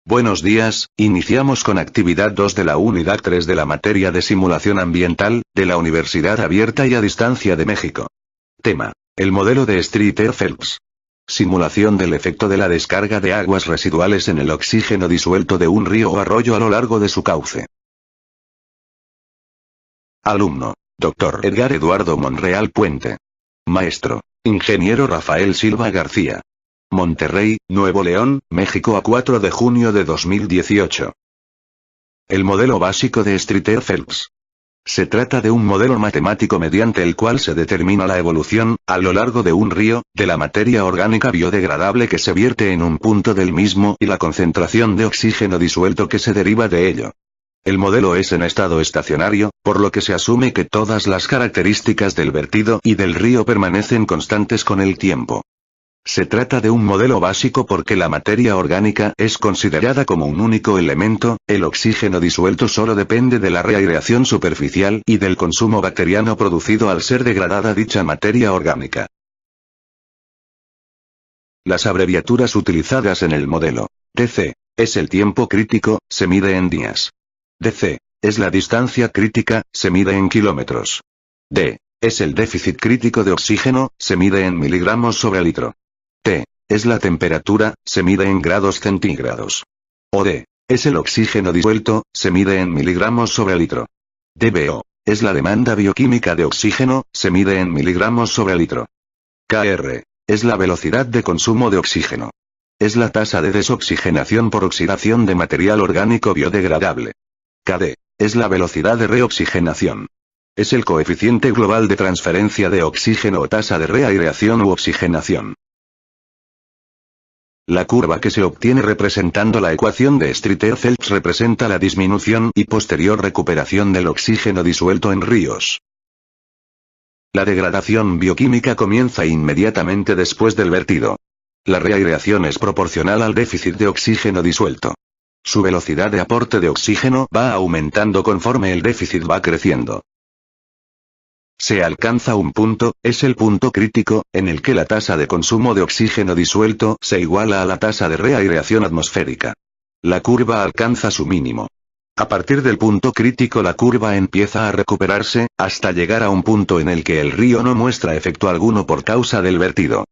Buenos días, iniciamos con actividad 2 de la unidad 3 de la materia de simulación ambiental, de la Universidad Abierta y a Distancia de México. Tema: el modelo de Streeter-Phelps. Simulación del efecto de la descarga de aguas residuales en el oxígeno disuelto de un río o arroyo a lo largo de su cauce. Alumno: Dr. Edgar Eduardo Monreal Puente. Maestro: Ingeniero Rafael Silva García. Monterrey, Nuevo León, México, a 4 de junio de 2018. El modelo básico de Streeter-Phelps. Se trata de un modelo matemático mediante el cual se determina la evolución, a lo largo de un río, de la materia orgánica biodegradable que se vierte en un punto del mismo y la concentración de oxígeno disuelto que se deriva de ello. El modelo es en estado estacionario, por lo que se asume que todas las características del vertido y del río permanecen constantes con el tiempo. Se trata de un modelo básico porque la materia orgánica es considerada como un único elemento, el oxígeno disuelto solo depende de la reaireación superficial y del consumo bacteriano producido al ser degradada dicha materia orgánica. Las abreviaturas utilizadas en el modelo. TC es el tiempo crítico, se mide en días. DC es la distancia crítica, se mide en kilómetros. D es el déficit crítico de oxígeno, se mide en miligramos sobre litro. T es la temperatura, se mide en grados centígrados. OD es el oxígeno disuelto, se mide en miligramos sobre litro. DBO es la demanda bioquímica de oxígeno, se mide en miligramos sobre litro. KR es la velocidad de consumo de oxígeno. Es la tasa de desoxigenación por oxidación de material orgánico biodegradable. KD es la velocidad de reoxigenación. Es el coeficiente global de transferencia de oxígeno o tasa de reaireación u oxigenación. La curva que se obtiene representando la ecuación de Streeter-Phelps representa la disminución y posterior recuperación del oxígeno disuelto en ríos. La degradación bioquímica comienza inmediatamente después del vertido. La reaireación es proporcional al déficit de oxígeno disuelto. Su velocidad de aporte de oxígeno va aumentando conforme el déficit va creciendo. Se alcanza un punto, es el punto crítico, en el que la tasa de consumo de oxígeno disuelto se iguala a la tasa de reaireación atmosférica. La curva alcanza su mínimo. A partir del punto crítico la curva empieza a recuperarse, hasta llegar a un punto en el que el río no muestra efecto alguno por causa del vertido.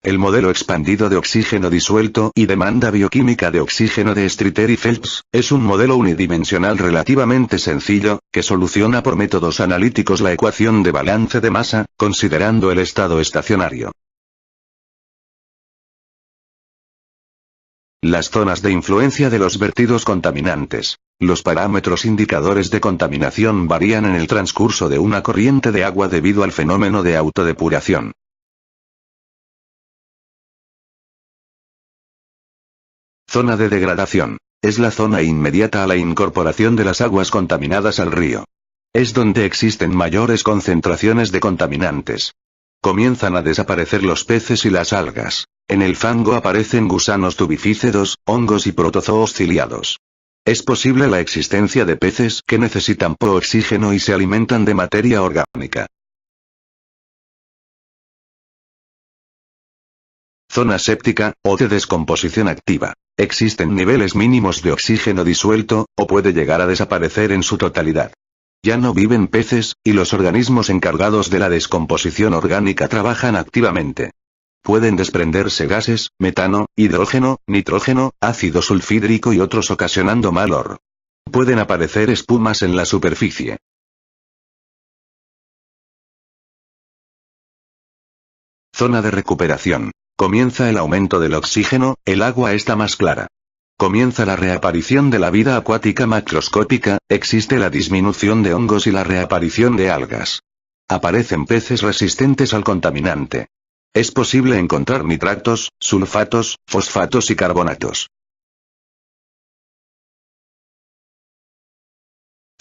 El modelo expandido de oxígeno disuelto y demanda bioquímica de oxígeno de Streeter y Phelps, es un modelo unidimensional relativamente sencillo, que soluciona por métodos analíticos la ecuación de balance de masa, considerando el estado estacionario. Las zonas de influencia de los vertidos contaminantes. Los parámetros indicadores de contaminación varían en el transcurso de una corriente de agua debido al fenómeno de autodepuración. Zona de degradación. Es la zona inmediata a la incorporación de las aguas contaminadas al río. Es donde existen mayores concentraciones de contaminantes. Comienzan a desaparecer los peces y las algas. En el fango aparecen gusanos tubifícedos, hongos y protozoos ciliados. Es posible la existencia de peces que necesitan oxígeno y se alimentan de materia orgánica. Zona séptica, o de descomposición activa. Existen niveles mínimos de oxígeno disuelto, o puede llegar a desaparecer en su totalidad. Ya no viven peces, y los organismos encargados de la descomposición orgánica trabajan activamente. Pueden desprenderse gases, metano, hidrógeno, nitrógeno, ácido sulfídrico y otros ocasionando mal olor. Pueden aparecer espumas en la superficie. Zona de recuperación. Comienza el aumento del oxígeno, el agua está más clara. Comienza la reaparición de la vida acuática macroscópica, existe la disminución de hongos y la reaparición de algas. Aparecen peces resistentes al contaminante. Es posible encontrar nitratos, sulfatos, fosfatos y carbonatos.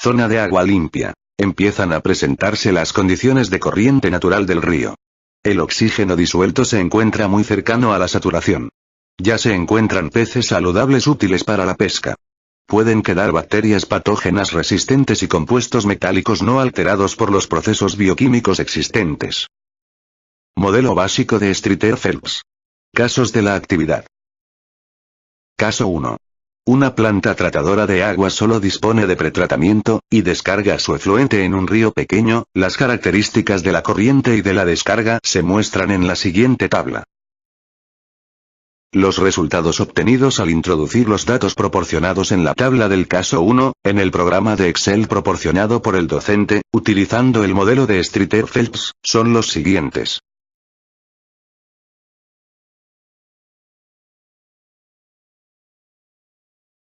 Zona de agua limpia. Empiezan a presentarse las condiciones de corriente natural del río. El oxígeno disuelto se encuentra muy cercano a la saturación. Ya se encuentran peces saludables útiles para la pesca. Pueden quedar bacterias patógenas resistentes y compuestos metálicos no alterados por los procesos bioquímicos existentes. Modelo básico de Streeter-Phelps. Casos de la actividad. Caso 1. Una planta tratadora de agua solo dispone de pretratamiento, y descarga su efluente en un río pequeño. Las características de la corriente y de la descarga se muestran en la siguiente tabla. Los resultados obtenidos al introducir los datos proporcionados en la tabla del caso 1, en el programa de Excel proporcionado por el docente, utilizando el modelo de Streeter-Phelps, son los siguientes.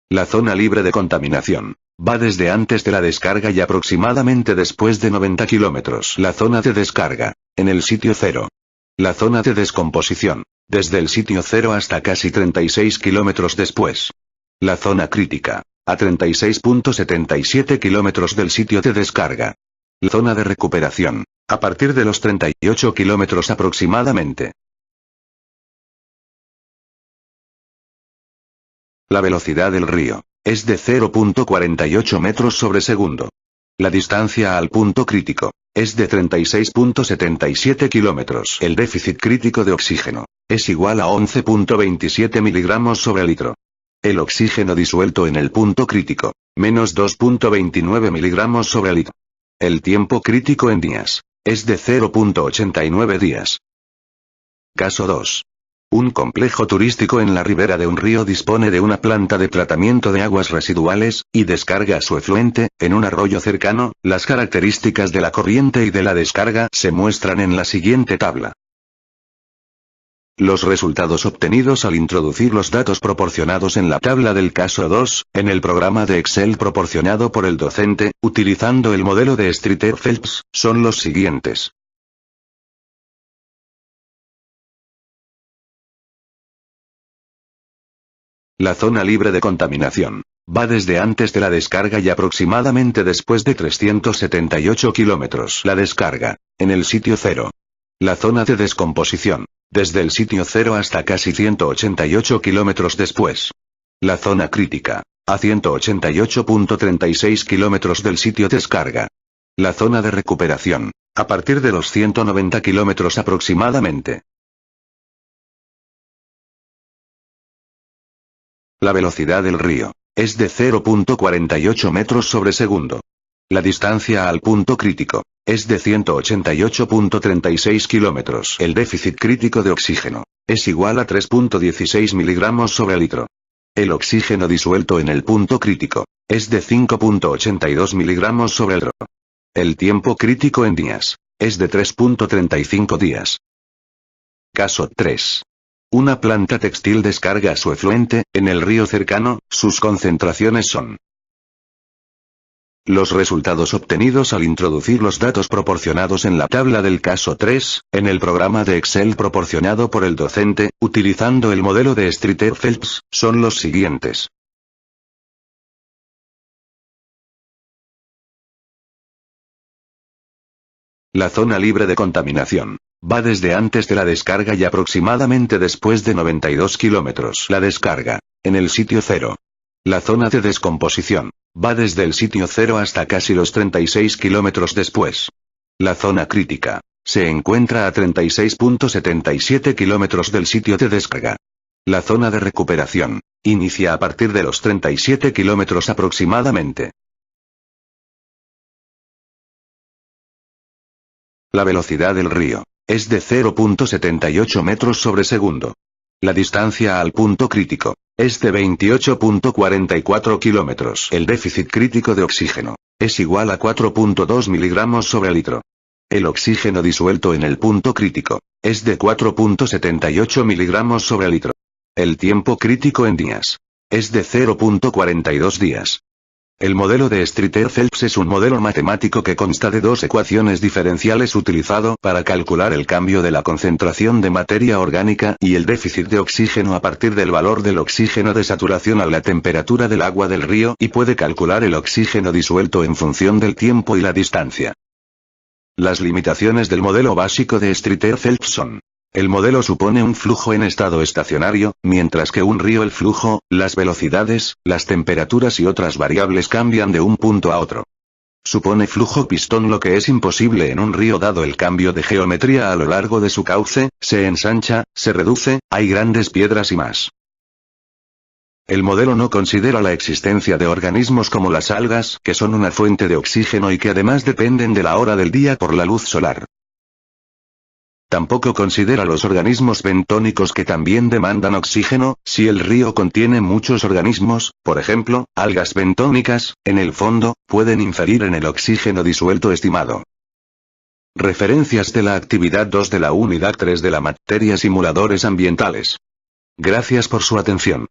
La zona libre de contaminación va desde antes de la descarga y aproximadamente después de 90 kilómetros. La zona de descarga, en el sitio 0. La zona de descomposición, desde el sitio 0 hasta casi 36 kilómetros después. La zona crítica, a 36.77 kilómetros del sitio de descarga. La zona de recuperación, a partir de los 38 kilómetros aproximadamente. La velocidad del río es de 0.48 metros sobre segundo. La distancia al punto crítico es de 36.77 kilómetros. El déficit crítico de oxígeno es igual a 11.27 miligramos sobre litro. El oxígeno disuelto en el punto crítico, menos 2.29 miligramos sobre litro. El tiempo crítico en días es de 0.89 días. Caso 2. Un complejo turístico en la ribera de un río dispone de una planta de tratamiento de aguas residuales, y descarga su efluente en un arroyo cercano. Las características de la corriente y de la descarga se muestran en la siguiente tabla. Los resultados obtenidos al introducir los datos proporcionados en la tabla del caso 2, en el programa de Excel proporcionado por el docente, utilizando el modelo de Streeter-Phelps, son los siguientes. La zona libre de contaminación va desde antes de la descarga y aproximadamente después de 378 kilómetros. La descarga, en el sitio 0. La zona de descomposición, desde el sitio 0 hasta casi 188 kilómetros después. La zona crítica, a 188.36 kilómetros del sitio de descarga. La zona de recuperación, a partir de los 190 kilómetros aproximadamente. La velocidad del río es de 0.48 metros sobre segundo. La distancia al punto crítico es de 188.36 kilómetros. El déficit crítico de oxígeno es igual a 3.16 miligramos sobre litro. El oxígeno disuelto en el punto crítico es de 5.82 miligramos sobre litro. El tiempo crítico en días es de 3.35 días. Caso 3. Una planta textil descarga su efluente en el río cercano. Sus concentraciones son. Los resultados obtenidos al introducir los datos proporcionados en la tabla del caso 3, en el programa de Excel proporcionado por el docente, utilizando el modelo de Streeter-Phelps, son los siguientes. La zona libre de contaminación va desde antes de la descarga y aproximadamente después de 92 kilómetros. La descarga, en el sitio 0. La zona de descomposición va desde el sitio 0 hasta casi los 36 kilómetros después. La zona crítica se encuentra a 36.77 kilómetros del sitio de descarga. La zona de recuperación inicia a partir de los 37 kilómetros aproximadamente. La velocidad del río es de 0.78 metros sobre segundo. La distancia al punto crítico es de 28.44 kilómetros. El déficit crítico de oxígeno es igual a 4.2 miligramos sobre litro. El oxígeno disuelto en el punto crítico es de 4.78 miligramos sobre litro. El tiempo crítico en días es de 0.42 días. El modelo de Streeter-Phelps es un modelo matemático que consta de dos ecuaciones diferenciales utilizado para calcular el cambio de la concentración de materia orgánica y el déficit de oxígeno a partir del valor del oxígeno de saturación a la temperatura del agua del río, y puede calcular el oxígeno disuelto en función del tiempo y la distancia. Las limitaciones del modelo básico de Streeter-Phelps son: el modelo supone un flujo en estado estacionario, mientras que un río el flujo, las velocidades, las temperaturas y otras variables cambian de un punto a otro. Supone flujo pistón, lo que es imposible en un río dado el cambio de geometría a lo largo de su cauce, se ensancha, se reduce, hay grandes piedras y más. El modelo no considera la existencia de organismos como las algas, que son una fuente de oxígeno y que además dependen de la hora del día por la luz solar. Tampoco considera los organismos bentónicos que también demandan oxígeno. Si el río contiene muchos organismos, por ejemplo, algas bentónicas, en el fondo, pueden inferir en el oxígeno disuelto estimado. Referencias de la actividad 2 de la unidad 3 de la materia simuladores ambientales. Gracias por su atención.